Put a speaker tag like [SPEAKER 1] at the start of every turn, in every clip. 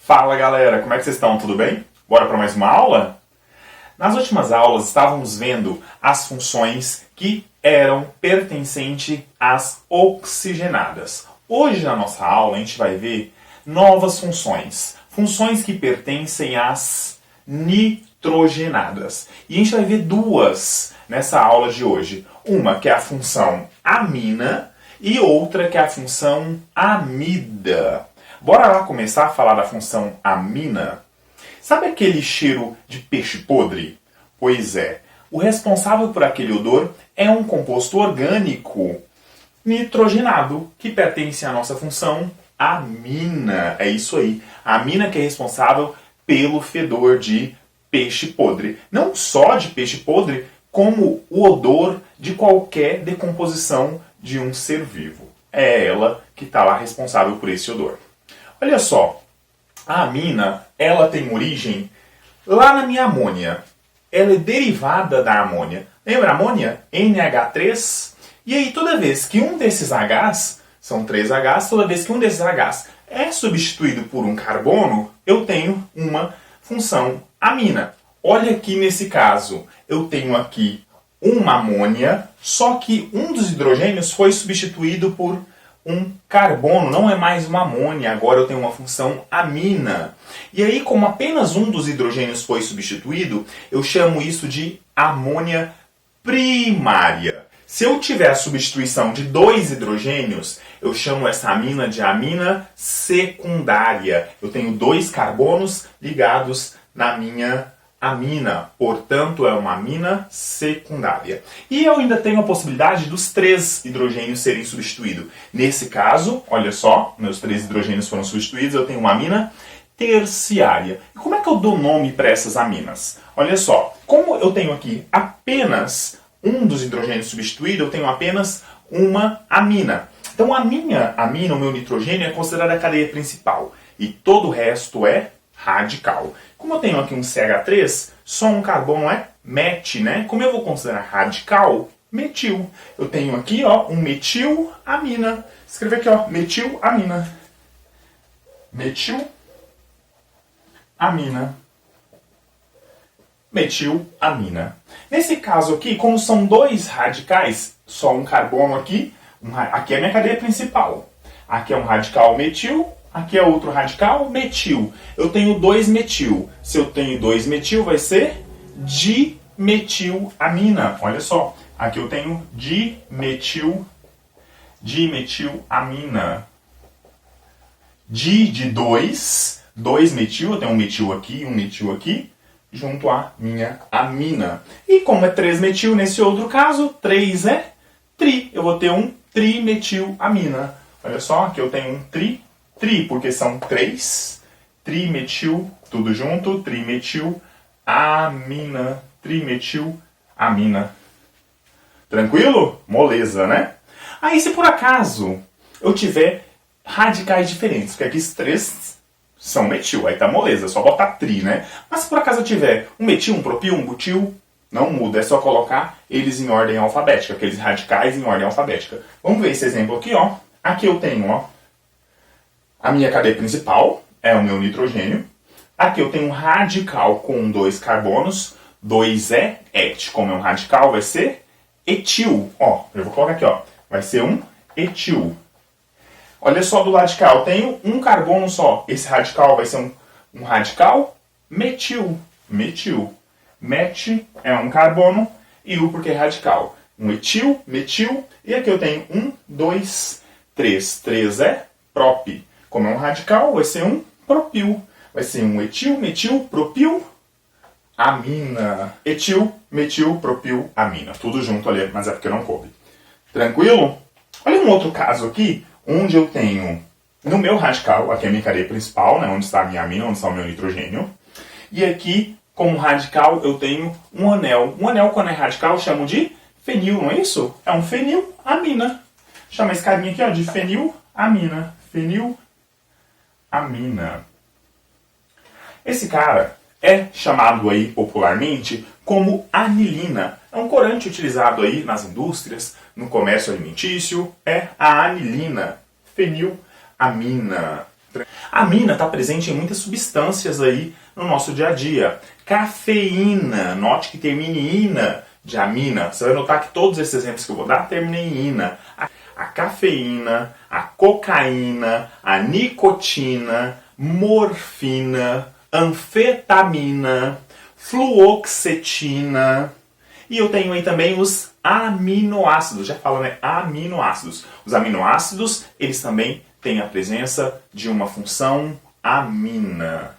[SPEAKER 1] Fala galera, como é que vocês estão? Tudo bem? Bora para mais uma aula? Nas últimas aulas estávamos vendo as funções que eram pertencentes às oxigenadas. Hoje na nossa aula a gente vai ver novas funções. Funções que pertencem às nitrogenadas. E a gente vai ver duas nessa aula de hoje. Uma que é a função amina e outra que é a função amida. Bora lá começar a falar da função amina? Sabe aquele cheiro de peixe podre? Pois é, o responsável por aquele odor é um composto orgânico nitrogenado que pertence à nossa função amina. É isso aí, a amina que é responsável pelo fedor de peixe podre. Não só de peixe podre, como o odor de qualquer decomposição de um ser vivo. É ela que está lá responsável por esse odor. Olha só, a amina, ela tem origem lá na minha amônia. Ela é derivada da amônia. Lembra a amônia? NH3. E aí toda vez que um desses Hs, são 3 Hs, toda vez que um desses Hs é substituído por um carbono, eu tenho uma função amina. Olha aqui nesse caso, eu tenho aqui uma amônia, só que um dos hidrogênios foi substituído por um carbono, não é mais uma amônia, agora eu tenho uma função amina. E aí, como apenas um dos hidrogênios foi substituído, eu chamo isso de amônia primária. Se eu tiver a substituição de 2 hidrogênios, eu chamo essa amina de amina secundária. Eu tenho 2 carbonos ligados na minha amina, portanto é uma amina secundária. E eu ainda tenho a possibilidade dos 3 hidrogênios serem substituídos. Nesse caso, olha só, meus 3 hidrogênios foram substituídos, eu tenho uma amina terciária. E como é que eu dou nome para essas aminas? Olha só, como eu tenho aqui apenas um dos hidrogênios substituído, eu tenho apenas uma amina. Então a minha amina, o meu nitrogênio, é considerada a cadeia principal. E todo o resto é radical. Como eu tenho aqui um CH3, só um carbono é met, né? Como eu vou considerar radical, metil. Eu tenho aqui, ó, um metilamina. Escrever aqui, ó, metilamina. Metilamina. Metilamina. Nesse caso aqui, como são 2 radicais, só um carbono aqui, aqui é a minha cadeia principal. Aqui é um radical metil. Aqui é outro radical, metil. Eu tenho 2 metil. Se eu tenho 2 metil, vai ser dimetilamina. Olha só. Aqui eu tenho dimetilamina. De 2. 2 metil. Eu tenho um metil aqui e um metil aqui. Junto à minha amina. E como é 3 metil nesse outro caso, 3 é tri. Eu vou ter um trimetilamina. Olha só, aqui eu tenho um tri, porque são 3, trimetil, tudo junto, trimetilamina, trimetilamina. Tranquilo? Moleza, né? Aí se por acaso eu tiver radicais diferentes, porque aqui esses 3 são metil, aí tá moleza, é só botar tri, né? Mas se por acaso eu tiver um metil, um propil, um butil, não muda, é só colocar eles em ordem alfabética, aqueles radicais em ordem alfabética. Vamos ver esse exemplo aqui, ó. Aqui eu tenho, ó, a minha cadeia principal é o meu nitrogênio. Aqui eu tenho um radical com 2 carbonos. 2 é et. Como é um radical, vai ser etil. Ó, eu vou colocar aqui, ó. Vai ser um etil. Olha só do lado de cá, eu tenho um carbono só. Esse radical vai ser um radical metil. Metil. Met é um carbono e o porque é radical. Um etil, metil. E aqui eu tenho 1, 2, 3. 3 é prop. Como é um radical, vai ser um propil. Vai ser um etil, metil, propil, amina. Etil, metil, propil, amina. Tudo junto ali, mas é porque não coube. Tranquilo? Olha um outro caso aqui, onde eu tenho, no meu radical, aqui é a minha cadeia principal, né, onde está a minha amina, onde está o meu nitrogênio. E aqui, como radical, eu tenho um anel. Um anel, quando é radical, eu chamo de fenil, não é isso? É um fenilamina. Chama esse carinha aqui, ó, de fenilamina. Fenilamina. Esse cara é chamado aí popularmente como anilina. É um corante utilizado aí nas indústrias, no comércio alimentício, é a anilina, fenilamina. A amina está presente em muitas substâncias aí no nosso dia a dia. Cafeína, note que termina em ina de amina. Você vai notar que todos esses exemplos que eu vou dar terminam em ina. A cafeína, a cocaína, a nicotina, morfina, anfetamina, fluoxetina. E eu tenho aí também os aminoácidos. Já falo, né? Aminoácidos. Os aminoácidos, eles também têm a presença de uma função amina.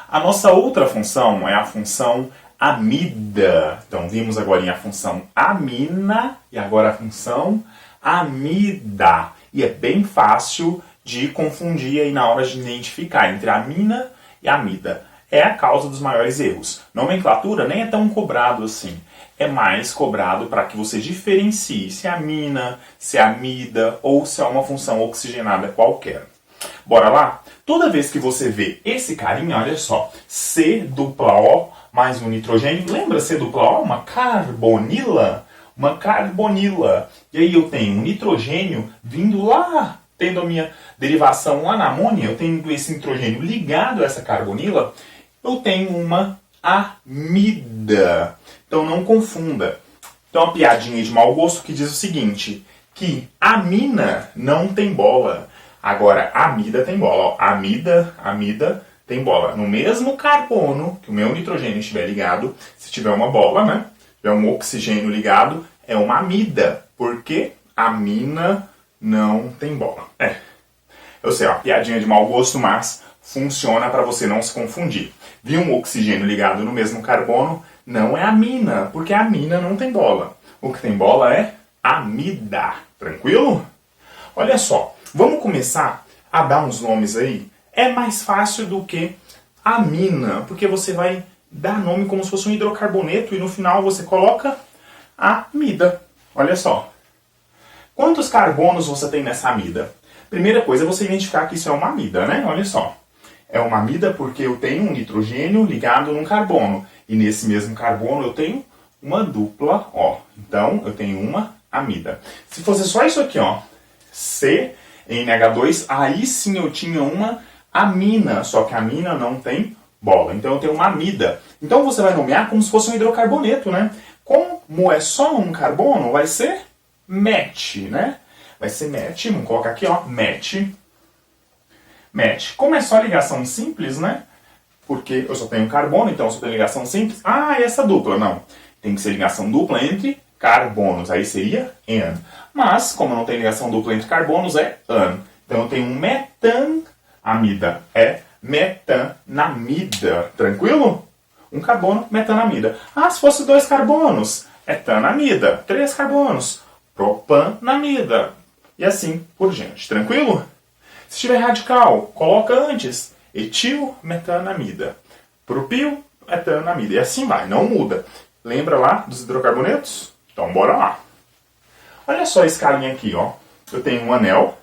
[SPEAKER 1] A nossa outra função é a função amida. Então, vimos agora a função amina e agora a função amida. E é bem fácil de confundir aí na hora de identificar entre amina e amida. É a causa dos maiores erros. Nomenclatura nem é tão cobrado assim. É mais cobrado para que você diferencie se é amina, se é amida ou se é uma função oxigenada qualquer. Bora lá? Toda vez que você vê esse carinha, olha só, C dupla O mais um nitrogênio, lembra C dupla O? Uma carbonila? Uma carbonila. E aí eu tenho um nitrogênio vindo lá, tendo a minha derivação lá na amônia, eu tenho esse nitrogênio ligado a essa carbonila, eu tenho uma amida. Então não confunda. Então uma piadinha de mau gosto que diz o seguinte, que amina não tem bola. Agora, amida tem bola. Ó, amida tem bola. No mesmo carbono que o meu nitrogênio estiver ligado, se tiver uma bola, né? Se tiver um oxigênio ligado, é uma amida. Porque amina não tem bola. Eu sei, ó, piadinha de mau gosto, mas funciona para você não se confundir. Viu um oxigênio ligado no mesmo carbono, não é amina, porque a amina não tem bola. O que tem bola é amida. Tranquilo? Olha só. Vamos começar a dar uns nomes aí. É mais fácil do que amina, porque você vai dar nome como se fosse um hidrocarboneto e no final você coloca amida. Olha só. Quantos carbonos você tem nessa amida? Primeira coisa é você identificar que isso é uma amida, né? Olha só. É uma amida porque eu tenho um nitrogênio ligado num carbono. E nesse mesmo carbono eu tenho uma dupla O. Então eu tenho uma amida. Se fosse só isso aqui, ó, C NH2, aí sim eu tinha uma amina, só que a amina não tem bola. Então eu tenho uma amida. Então você vai nomear como se fosse um hidrocarboneto, né? Como é só um carbono, vai ser MET, né? Vai ser MET, vamos colocar aqui, ó, MET. MET. Como é só ligação simples, né? Porque eu só tenho carbono, então eu só tenho ligação simples. Ah, e essa dupla? Não. Tem que ser ligação dupla entre carbonos. Aí seria N. Mas, como não tem ligação dupla entre carbonos, é AN. Então eu tenho um metanamida. É metanamida. Tranquilo? Um carbono, metanamida. Ah, se fosse 2 carbonos, etanamida. 3 carbonos, propanamida. E assim por diante. Tranquilo? Se tiver radical, coloca antes. Etilmetanamida. Propilmetanamida. E assim vai, não muda. Lembra lá dos hidrocarbonetos? Então bora lá. Olha só esse carinha aqui, ó. Eu tenho um anel.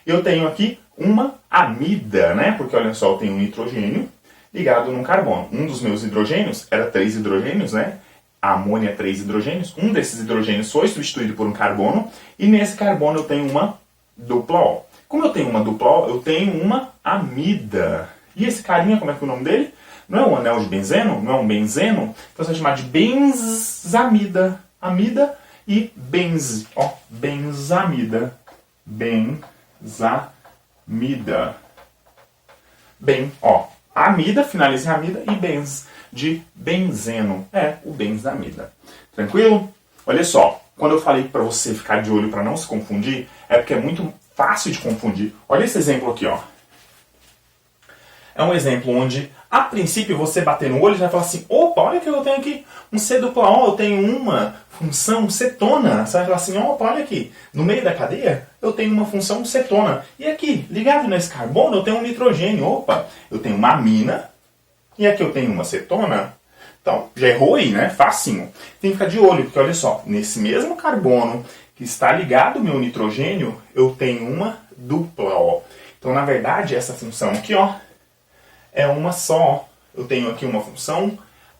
[SPEAKER 1] Eu tenho aqui uma amida, né? Porque olha só, eu tenho um nitrogênio ligado num carbono. Um dos meus hidrogênios era 3 hidrogênios, né? A amônia é 3 hidrogênios. Um desses hidrogênios foi substituído por um carbono. E nesse carbono eu tenho uma dupla O. Como eu tenho uma dupla O, eu tenho uma amida. E esse carinha, como é que é o nome dele? Não é um anel de benzeno? Não é um benzeno? Então você vai chamar de benzamida. Amida e benze. Ó, benzamida. Benzamida. Bem, ó. Amida, finaliza em amida e benz de benzeno. É o benzamida. Tranquilo? Olha só. Quando eu falei para você ficar de olho para não se confundir, é porque é muito fácil de confundir. Olha esse exemplo aqui, ó. É um exemplo onde, a princípio, você bater no olho e vai falar assim, opa, olha que eu tenho aqui um C dupla O, eu tenho uma função cetona. Você vai falar assim, opa, olha aqui, no meio da cadeia eu tenho uma função cetona. E aqui, ligado nesse carbono, eu tenho um nitrogênio. Opa, eu tenho uma amina e aqui eu tenho uma cetona. Então, já errou aí, né? Facinho. Tem que ficar de olho, porque olha só, nesse mesmo carbono que está ligado ao meu nitrogênio, eu tenho uma dupla O. Então, na verdade, essa função aqui, ó, é uma só. Eu tenho aqui uma função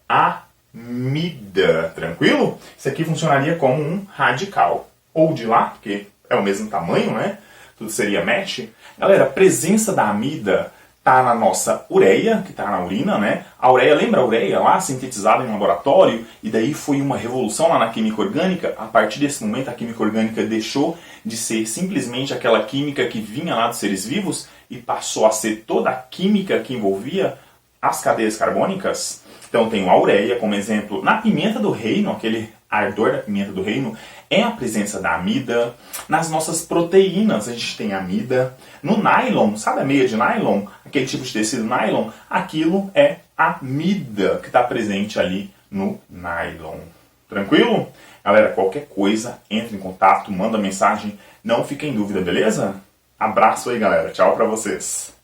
[SPEAKER 1] amida. Tranquilo? Isso aqui funcionaria como um radical. Ou de lá, porque é o mesmo tamanho, né? tudo seria match. Galera, a presença da amida está na nossa ureia, que está na urina, né? A ureia, lembra a ureia lá, sintetizada em laboratório? E daí foi uma revolução lá na química orgânica. A partir desse momento, a química orgânica deixou de ser simplesmente aquela química que vinha lá dos seres vivos e passou a ser toda a química que envolvia as cadeias carbônicas. Então tem a ureia como exemplo. Na pimenta do reino, aquele ardor da pimenta do reino, é a presença da amida. Nas nossas proteínas a gente tem amida. No nylon, sabe a meia de nylon? Aquele tipo de tecido nylon? Aquilo é amida que está presente ali no nylon. Tranquilo? Galera, qualquer coisa, entre em contato, manda mensagem, não fique em dúvida, beleza? Abraço aí, galera. Tchau pra vocês.